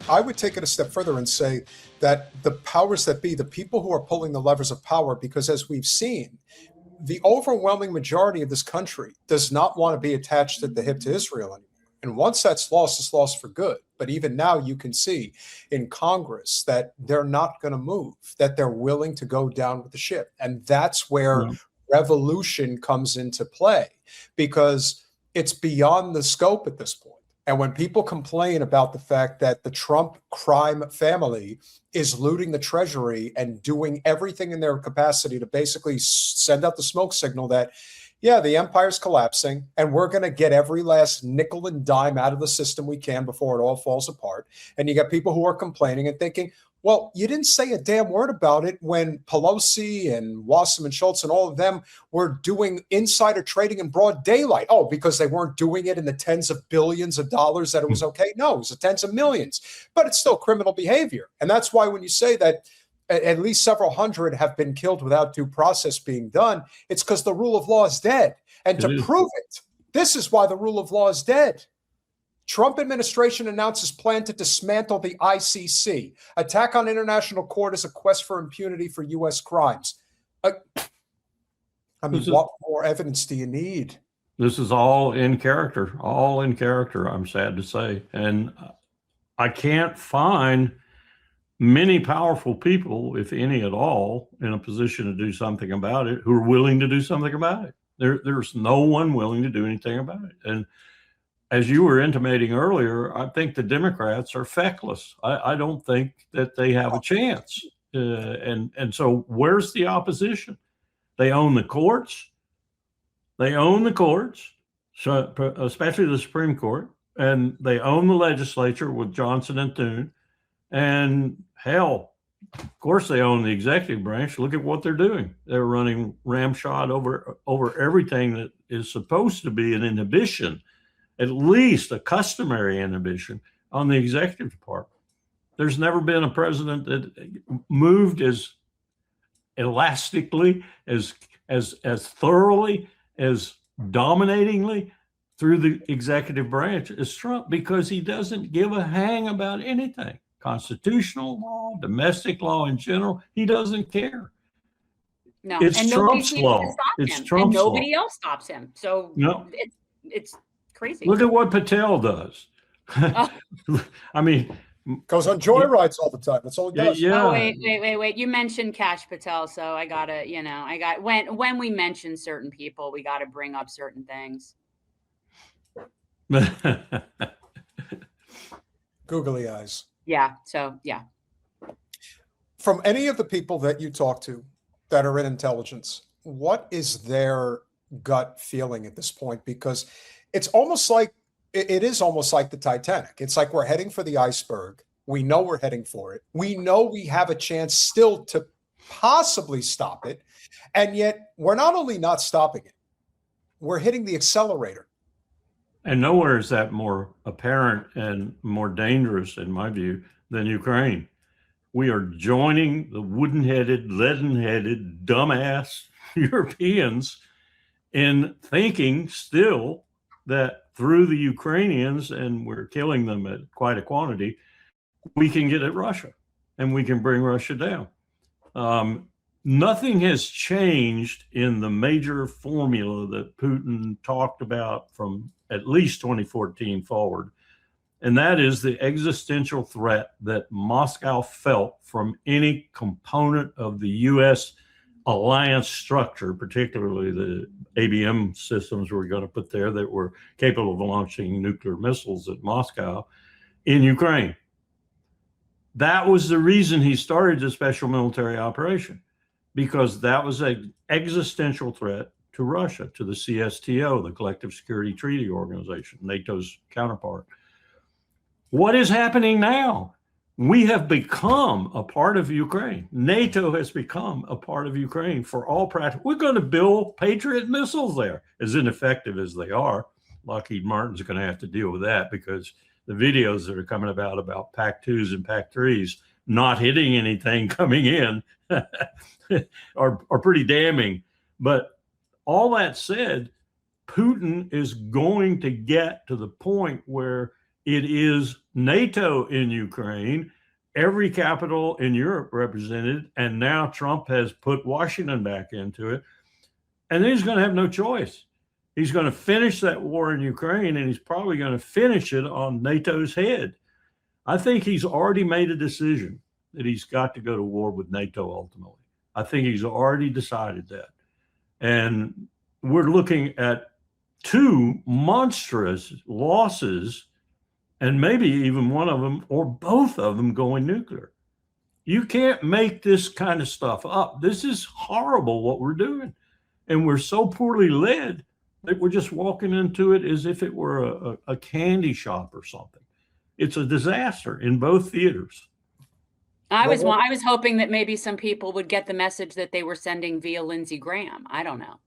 I would take it a step further and say that the powers that be, the people who are pulling the levers of power, because as we've seen, the overwhelming majority of this country does not want to be attached at the hip to Israel anymore. And once that's lost, it's lost for good. But even now, you can see in Congress that they're not going to move, that they're willing to go down with the ship. And that's where revolution comes into play, because it's beyond the scope at this point. And when people complain about the fact that the Trump crime family is looting the Treasury and doing everything in their capacity to basically send out the smoke signal that, yeah, the empire's collapsing and we're going to get every last nickel and dime out of the system we can before it all falls apart. And you got people who are complaining and thinking, well, you didn't say a damn word about it when Pelosi and Wasserman and Schultz and all of them were doing insider trading in broad daylight. Oh, because they weren't doing it in the tens of billions of dollars that it was okay? No, it was the tens of millions, but it's still criminal behavior. And that's why when you say that at least several hundred have been killed without due process being done, it's because the rule of law is dead. And to prove it, this is why the rule of law is dead. Trump administration announces plan to dismantle the ICC. Attack on international court is a quest for impunity for U.S. crimes. I mean, what more evidence do you need? This is all in character, I'm sad to say. And I can't find many powerful people, if any at all, in a position to do something about it, who are willing to do something about it. There's no one willing to do anything about it. And as you were intimating earlier, I think the Democrats are feckless. I don't think that they have a chance. And so where's the opposition? They own the courts. They own the courts, so especially the Supreme Court, and they own the legislature with Johnson and Thune. And hell, of course they own the executive branch. Look at what they're doing. They're running ramshot over everything that is supposed to be an inhibition, at least a customary inhibition on the executive department. There's never been a president that moved as elastically, as thoroughly, as dominatingly through the executive branch as Trump, because he doesn't give a hang about anything. Constitutional law, domestic law in general, he doesn't care. No, it's and Trump's law. It's Trump's law. Nobody else stops him. So no, it's crazy. Look at what Patel does. I mean, goes on joyrides all the time. That's all he does. Yeah. Oh, wait. You mentioned Kash Patel, so I gotta, when we mention certain people, we gotta bring up certain things. Googly eyes. Yeah. So yeah. From any of the people that you talk to that are in intelligence, what is their gut feeling at this point? Because it's almost like it is almost like the Titanic. It's like we're heading for the iceberg. We know we're heading for it. We know we have a chance still to possibly stop it. And yet we're not only not stopping it, we're hitting the accelerator. And nowhere is that more apparent and more dangerous, in my view, than Ukraine. We are joining the wooden-headed, leaden-headed, dumbass Europeans in thinking still that through the Ukrainians, and we're killing them at quite a quantity, we can get at Russia and we can bring Russia down. Nothing has changed in the major formula that Putin talked about from at least 2014 forward. And that is the existential threat that Moscow felt from any component of the U.S. alliance structure, particularly the ABM systems we're going to put there that were capable of launching nuclear missiles at Moscow in Ukraine. That was the reason he started the special military operation, because that was an existential threat to Russia, to the CSTO, the Collective Security Treaty Organization, NATO's counterpart. What is happening now? We have become a part of Ukraine. NATO has become a part of Ukraine for all practice. We're going to build Patriot missiles there, as ineffective as they are. Lockheed Martin's going to have to deal with that, because the videos that are coming about PAC-2s and PAC-3s not hitting anything coming in are pretty damning. But all that said, Putin is going to get to the point where It is NATO in Ukraine, every capital in Europe represented, and now Trump has put Washington back into it. And then he's going to have no choice. He's going to finish that war in Ukraine, and he's probably going to finish it on NATO's head. I think he's already made a decision that he's got to go to war with NATO ultimately. I think he's already decided that. And we're looking at two monstrous losses, and maybe even one of them or both of them going nuclear. You can't make this kind of stuff up. This is horrible what we're doing. And we're so poorly led that we're just walking into it as if it were a candy shop or something. It's a disaster in both theaters. I was hoping that maybe some people would get the message that they were sending via Lindsey Graham. I don't know.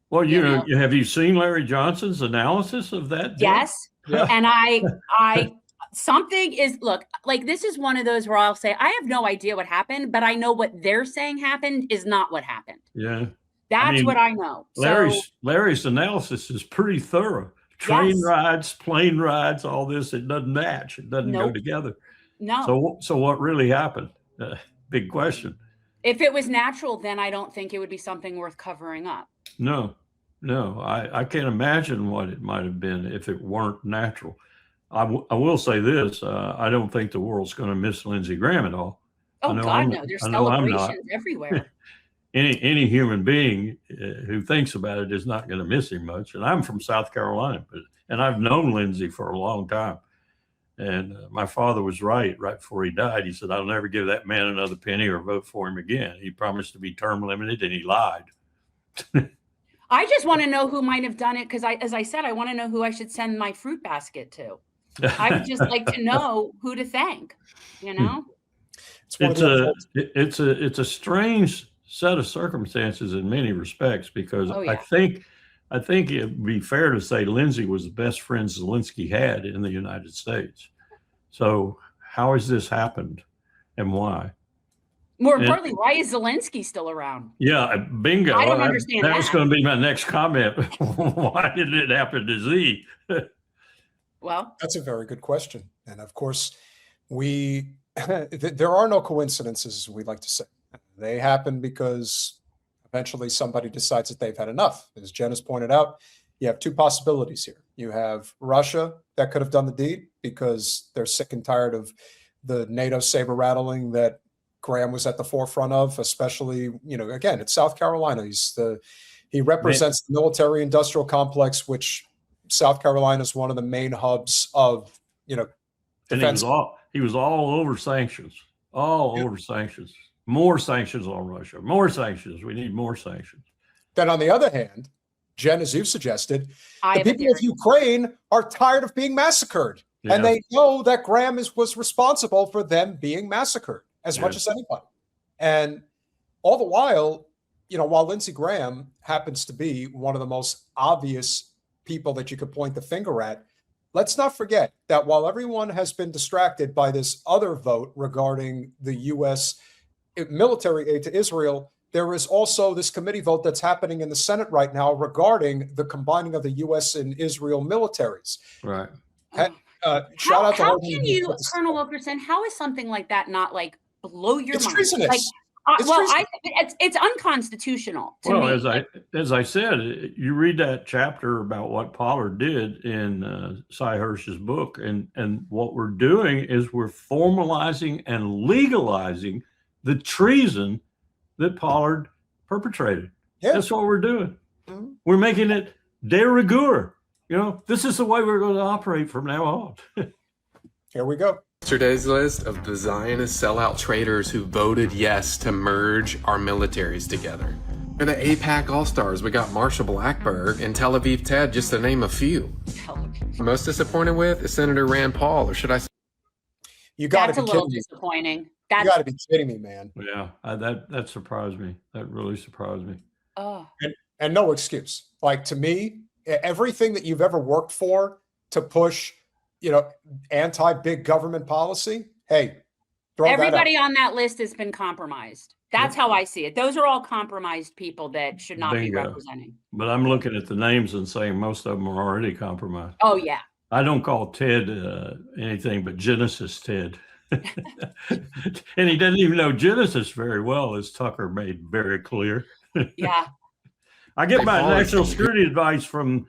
Well, you know, have you seen Larry Johnson's analysis of that? Yes. Yeah. And I something is, look, like this is one of those where I'll say, I have no idea what happened, but I know what they're saying happened is not what happened. Yeah. That's what I know. Larry's analysis is pretty thorough. Train rides, plane rides, all this, it doesn't match. It doesn't go together. No. So what really happened? Big question. If it was natural, then I don't think it would be something worth covering up. No, I can't imagine what it might have been if it weren't natural. I will say this, I don't think the world's going to miss Lindsey Graham at all. Oh, God, no. There's celebrations everywhere. Any human being who thinks about it is not going to miss him much. And I'm from South Carolina, and I've known Lindsey for a long time. And my father was right before he died. He said, I'll never give that man another penny or vote for him again. He promised to be term limited, and he lied. I just want to know who might have done it because, as I said, I want to know who I should send my fruit basket to. I would just like to know who to thank, you know? It's a strange set of circumstances in many respects because I think it'd be fair to say Lindsey was the best friend Zelensky had in the United States. So how has this happened and why? More importantly, why is Zelensky still around? Yeah, bingo. I don't understand that. That was going to be my next comment. Why did it happen to Z? Well, that's a very good question. And of course, there are no coincidences, as we like to say. They happen because eventually somebody decides that they've had enough. As Jen has pointed out, you have two possibilities here. You have Russia that could have done the deed because they're sick and tired of the NATO saber rattling that Graham was at the forefront of, especially, again, it's South Carolina. He represents the military industrial complex, which South Carolina is one of the main hubs of, defense. And he was all over sanctions, over sanctions. More sanctions on Russia, more sanctions. We need more sanctions. Then on the other hand, Jen, as you've suggested, the people of Ukraine are tired of being massacred. Yeah. And they know that Graham was responsible for them being massacred as much as anybody. And all the while, while Lindsey Graham happens to be one of the most obvious people that you could point the finger at, let's not forget that while everyone has been distracted by this other vote regarding the U.S. military aid to Israel, there is also this committee vote that's happening in the Senate right now regarding the combining of the U.S. and Israel militaries. Right. Shout out to how can you, Colonel Wilkerson, how is something like that not blow your mind? Treasonous. It's unconstitutional to me. As I said, you read that chapter about what Pollard did in Cy Hirsch's book, and what we're doing is we're formalizing and legalizing the treason that Pollard perpetrated. Yeah. That's what we're doing. Mm-hmm. We're making it de rigueur. This is the way we're going to operate from now on. Here we go. Yesterday's list of the Zionist sellout traitors who voted yes to merge our militaries together. For the AIPAC All-Stars, we got Marsha Blackburn and Tel Aviv Ted, just to name a few. Most disappointed with is Senator Rand Paul, or should I say? You got to be kidding me. That's a little disappointing. You got to be kidding me, man. Yeah, that surprised me. That really surprised me. Oh. And no excuse. To me, everything that you've ever worked for to push anti-big government policy. Hey, everybody on that list has been compromised. That's how I see it. Those are all compromised people that should not be representing. But I'm looking at the names and saying most of them are already compromised. Oh, yeah. I don't call Ted anything but Genesis Ted. And he doesn't even know Genesis very well, as Tucker made very clear. Yeah. I get my national security advice from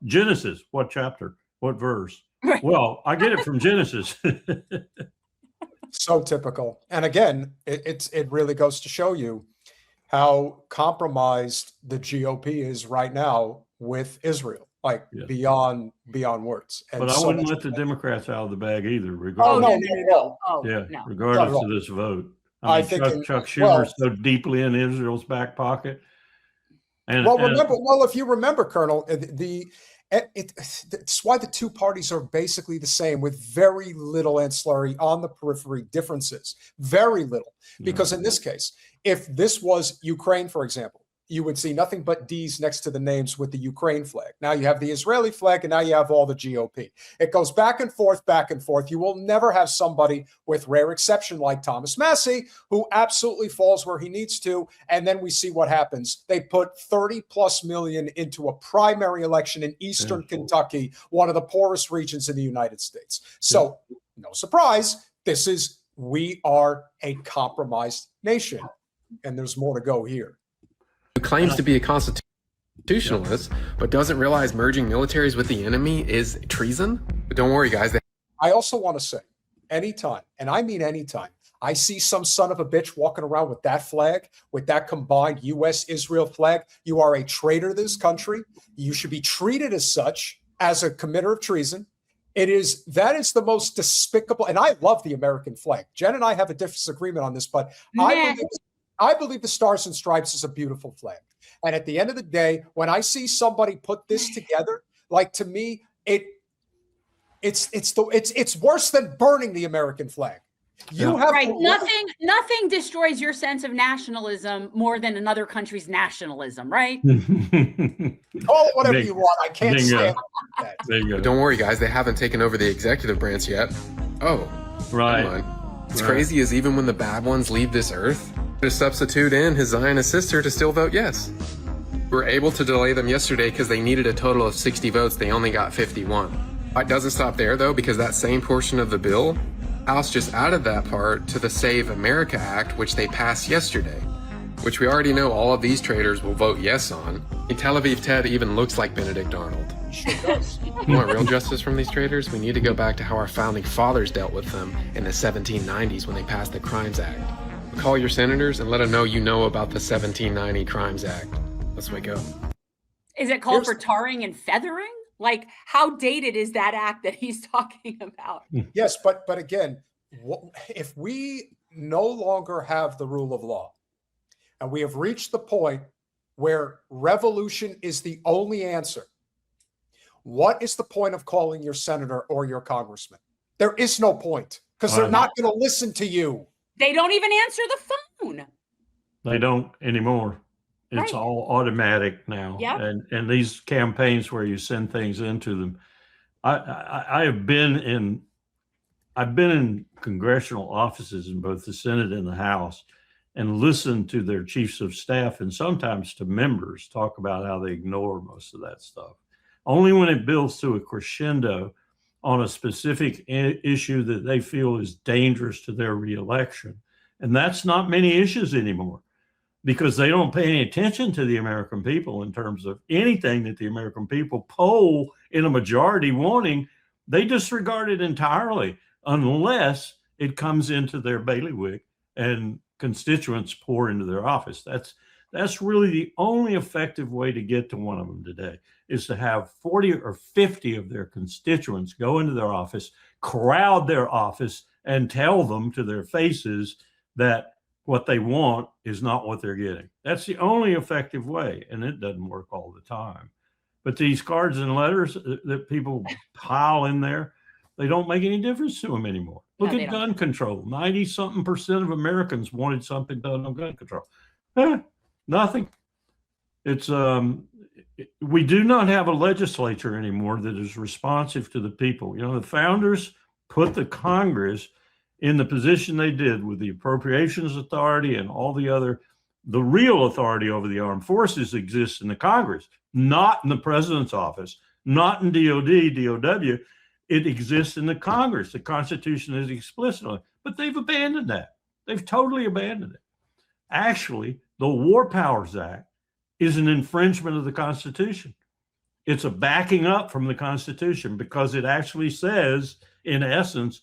Genesis. What chapter? What verse? Right. Well, I get it from Genesis. So typical. And again, it really goes to show you how compromised the GOP is right now with Israel, like beyond words. And but I so wouldn't let the Democrats out of the bag either, Oh, regardless. no. Oh, Yeah, no. regardless of this vote. I mean, think Chuck Schumer's so deeply in Israel's back pocket. And if you remember, Colonel, it's why the two parties are basically the same, with very little ancillary on the periphery differences. Very little. Because in this case, if this was Ukraine, for example, you would see nothing but D's next to the names with the Ukraine flag. Now you have the Israeli flag, and now you have all the GOP. It goes back and forth, back and forth. You will never have somebody, with rare exception like Thomas Massie, who absolutely falls where he needs to. And then we see what happens. They put 30+ million into a primary election in Eastern Kentucky, one of the poorest regions in the United States. So no surprise, we are a compromised nation, and there's more to go here. Who claims to be a constitutionalist, but doesn't realize merging militaries with the enemy is treason? But don't worry, guys. I also want to say, anytime, and I mean anytime, I see some son of a bitch walking around with that flag, with that combined U.S.-Israel flag, you are a traitor to this country. You should be treated as such, as a committer of treason. That is the most despicable, and I love the American flag. Jen and I have a disagreement on this, but I believe the Stars and Stripes is a beautiful flag. And at the end of the day, when I see somebody put this together, like, to me, it's worse than burning the American flag. Nothing destroys your sense of nationalism more than another country's nationalism, right? Call it whatever you want. I can't stand that. There you go. Don't worry, guys. They haven't taken over the executive branch yet. Oh, right. Come on. What's crazy is even when the bad ones leave this earth, to substitute in his Zionist sister to still vote yes. We were able to delay them yesterday because they needed a total of 60 votes. They only got 51. It doesn't stop there, though, because that same portion of the bill, House just added that part to the Save America Act, which they passed yesterday, which we already know all of these traitors will vote yes on. In Tel Aviv, Ted even looks like Benedict Arnold. Sure does. You want real justice from these traitors? We need to go back to how our founding fathers dealt with them in the 1790s when they passed the Crimes Act. Call your senators and let them know you know about the 1790 Crimes Act. Let's wake up. Is it called for tarring and feathering? Like, how dated is that act that he's talking about? Yes, but again, if we no longer have the rule of law, and we have reached the point where revolution is the only answer, what is the point of calling your senator or your congressman? There is no point, because they're not going to listen to you. They don't even answer the phone. They don't anymore. It's all automatic now. Yeah. And these campaigns where you send things into them. I've been in congressional offices in both the Senate and the House, and listened to their chiefs of staff and sometimes to members talk about how they ignore most of that stuff. Only when it builds to a crescendo on a specific issue that they feel is dangerous to their reelection. And that's not many issues anymore, because they don't pay any attention to the American people in terms of anything that the American people poll in a majority wanting. They disregard it entirely unless it comes into their bailiwick and constituents pour into their office. That's really the only effective way to get to one of them today, is to have 40 or 50 of their constituents go into their office, crowd their office, and tell them to their faces that what they want is not what they're getting. That's the only effective way, and it doesn't work all the time. But these cards and letters that people pile in there, they don't make any difference to them anymore. Look at gun control. 90-something% of Americans wanted something done on gun control. Nothing. It's we do not have a legislature anymore that is responsive to the people. You know, the founders put the Congress in the position they did with the appropriations authority and all the real authority over the armed forces exists in the Congress, not in the president's office, not in DOD, DOW. It exists in the Congress. The Constitution is explicitly, but they've abandoned that. They've totally abandoned it. Actually, the War Powers Act is an infringement of the Constitution. It's a backing up from the Constitution because it actually says, in essence,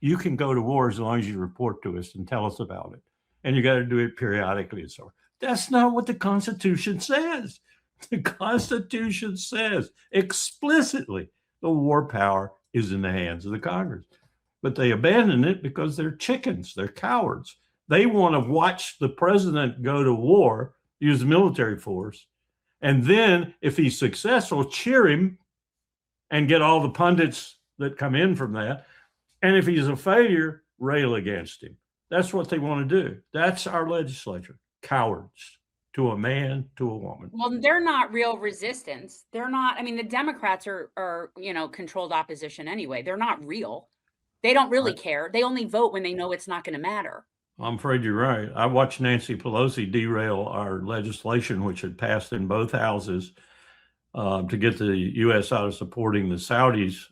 you can go to war as long as you report to us and tell us about it. And you got to do it periodically and so on. That's not what the Constitution says. The Constitution says explicitly the war power is in the hands of the Congress. But they abandon it because they're chickens. They're cowards. They want to watch the president go to war, use military force, and then if he's successful, cheer him and get all the pundits that come in from that. And if he's a failure, rail against him. That's what they want to do. That's our legislature. Cowards to a man, to a woman. Well, they're not real resistance. They're not. I mean, the Democrats are controlled opposition anyway. They're not real. They don't really care. They only vote when they know it's not going to matter. I'm afraid you're right. I watched Nancy Pelosi derail our legislation, which had passed in both houses, to get the U.S. out of supporting the Saudis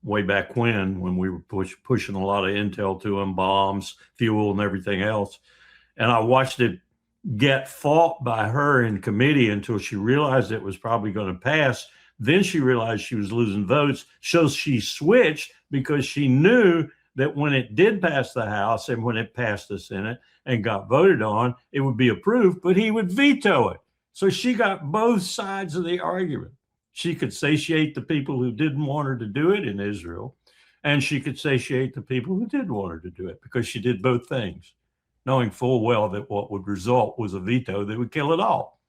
way back when we were pushing a lot of intel to them, bombs, fuel, and everything else. And I watched it get fought by her in committee until she realized it was probably going to pass. Then she realized she was losing votes. So she switched because she knew that when it did pass the House and when it passed the Senate and got voted on, it would be approved, but he would veto it. So she got both sides of the argument. She could satiate the people who didn't want her to do it in Israel, and she could satiate the people who did want her to do it because she did both things, knowing full well that what would result was a veto that would kill it all.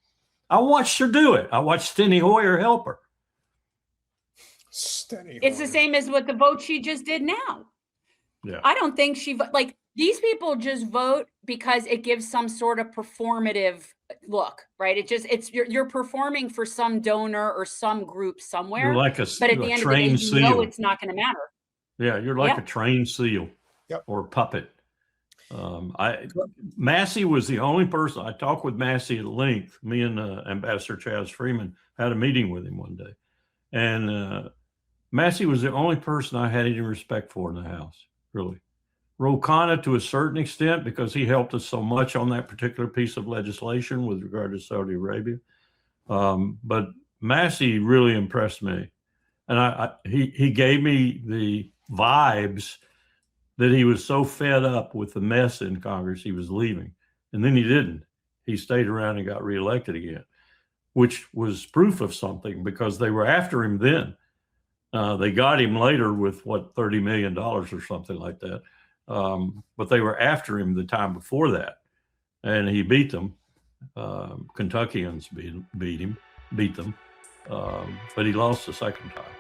I watched her do it. I watched Steny Hoyer help her. It's the same as what the vote she just did now. Yeah. I don't think these people just vote because it gives some sort of performative look, right? You're performing for some donor or some group somewhere. You're like but at the end of the day, you know it's not going to matter. Yeah, you're like a trained seal or puppet. Massey was the only person. I talked with Massey at length. Me and Ambassador Chaz Freeman had a meeting with him one day, and Massey was the only person I had any respect for in the House. Really. Ro Khanna to a certain extent because he helped us so much on that particular piece of legislation with regard to Saudi Arabia. But Massey really impressed me. And he gave me the vibes that he was so fed up with the mess in Congress he was leaving. And then he didn't. He stayed around and got reelected again, which was proof of something because they were after him then. They got him later with $30 million or something like that. But they were after him the time before that, and he beat them. Kentuckians beat them, but he lost the second time.